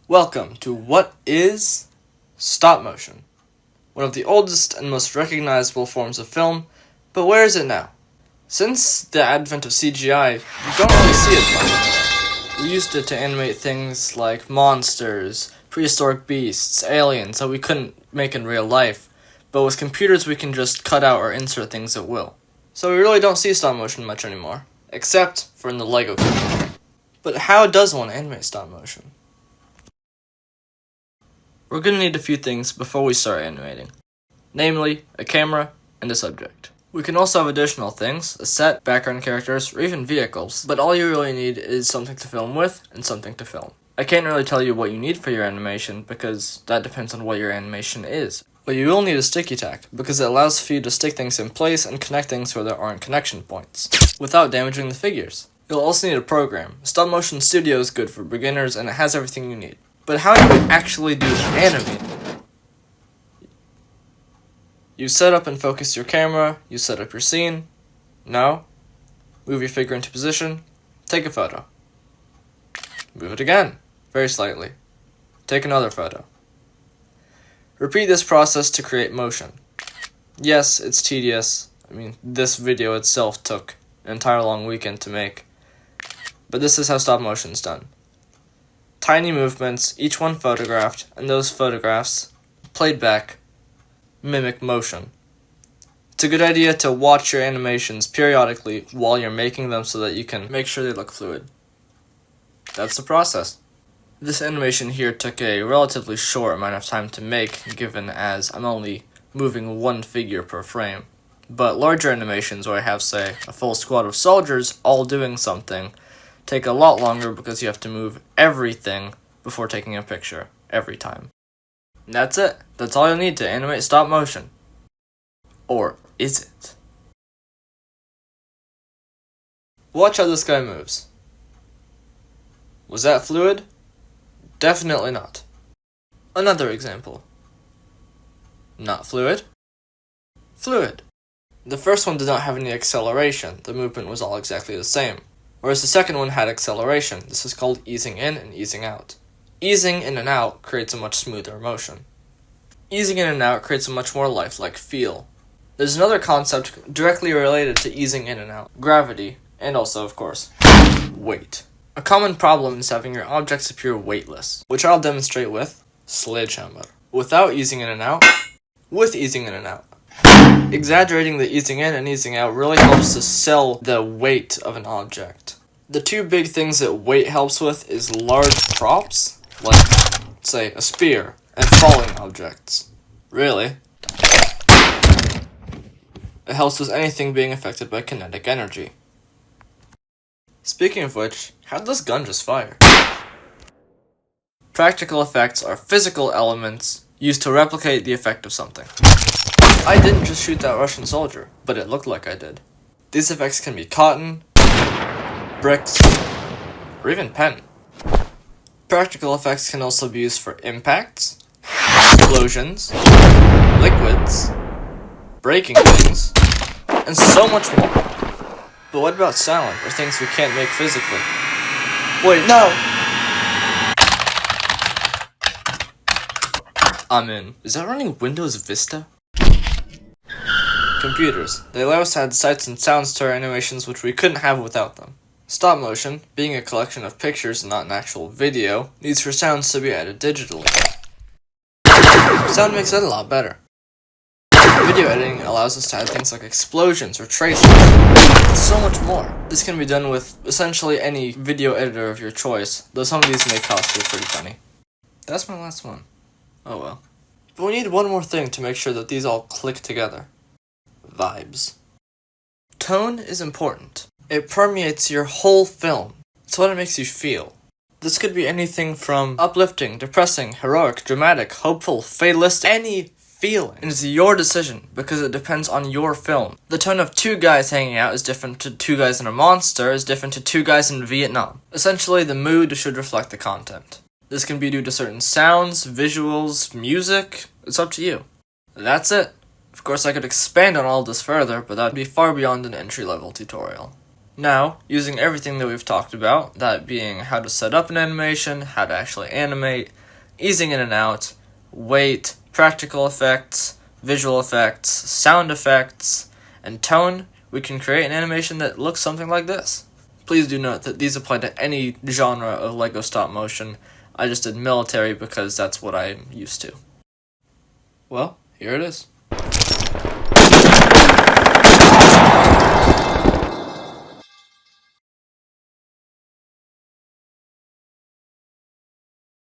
Welcome to What is Stop Motion, one of the oldest and most recognizable forms of film, but where is it now? Since the advent of CGI, you don't really see it much anymore. We used it to animate things like monsters, prehistoric beasts, aliens that we couldn't make in real life, but with computers we can just cut out or insert things at will. So we really don't see stop motion much anymore, except for in the LEGO community. But how does one animate stop motion? We're going to need a few things before we start animating, namely a camera and a subject. We can also have additional things, a set, background characters, or even vehicles, but all you really need is something to film with and something to film. I can't really tell you what you need for your animation because that depends on what your animation is. But you will need a sticky tack because it allows for you to stick things in place and connect things where there aren't connection points, without damaging the figures. You'll also need a program. Stop Motion Studio is good for beginners and it has everything you need. But how do you actually do animating? You set up and focus your camera, you set up your scene. No. Move your figure into position. Take a photo. Move it again, very slightly. Take another photo. Repeat this process to create motion. Yes, it's tedious. This video itself took an entire long weekend to make. But this is how stop motion's done. Tiny movements, each one photographed, and those photographs, played back, mimic motion. It's a good idea to watch your animations periodically while you're making them so that you can make sure they look fluid. That's the process. This animation here took a relatively short amount of time to make, given as I'm only moving one figure per frame. But larger animations where I have, say, a full squad of soldiers all doing something take a lot longer because you have to move everything before taking a picture, every time. And that's it. That's all you'll need to animate stop motion. Or is it? Watch how this guy moves. Was that fluid? Definitely not. Another example. Not fluid. Fluid. The first one did not have any acceleration. The movement was all exactly the same. Whereas the second one had acceleration. This is called easing in and easing out. Easing in and out creates a much smoother motion. Easing in and out creates a much more lifelike feel. There's another concept directly related to easing in and out. Gravity, and also, of course, weight. A common problem is having your objects appear weightless, which I'll demonstrate with Sledgehammer. Without easing in and out, with easing in and out. Exaggerating the easing in and easing out really helps to sell the weight of an object. The two big things that weight helps with is large props, like, say, a spear, and falling objects. Really. It helps with anything being affected by kinetic energy. Speaking of which, how did this gun just fire? Practical effects are physical elements used to replicate the effect of something. I didn't just shoot that Russian soldier, but it looked like I did. These effects can be cotton, bricks, or even pen. Practical effects can also be used for impacts, explosions, liquids, breaking things, and so much more. But what about sound, or things we can't make physically? Wait, no! I'm in. Is that running Windows Vista? Computers. They allow us to add sights and sounds to our animations which we couldn't have without them. Stop motion, being a collection of pictures and not an actual video, needs for sounds to be added digitally. Sound makes it a lot better. Video editing allows us to add things like explosions or traces, and so much more. This can be done with essentially any video editor of your choice, though some of these may cost you a pretty penny. That's my last one. Oh well. But we need one more thing to make sure that these all click together. Vibes. Tone is important. It permeates your whole film. It's what it makes you feel. This could be anything from uplifting, depressing, heroic, dramatic, hopeful, fatalistic, any feeling. And it's your decision because it depends on your film. The tone of two guys hanging out is different to two guys in a monster, is different to two guys in Vietnam. Essentially, the mood should reflect the content. This can be due to certain sounds, visuals, music. It's up to you. That's it. Of course, I could expand on all this further, but that would be far beyond an entry-level tutorial. Now, using everything that we've talked about, that being how to set up an animation, how to actually animate, easing in and out, weight, practical effects, visual effects, sound effects, and tone, we can create an animation that looks something like this. Please do note that these apply to any genre of LEGO stop motion. I just did military because that's what I'm used to. Well, here it is.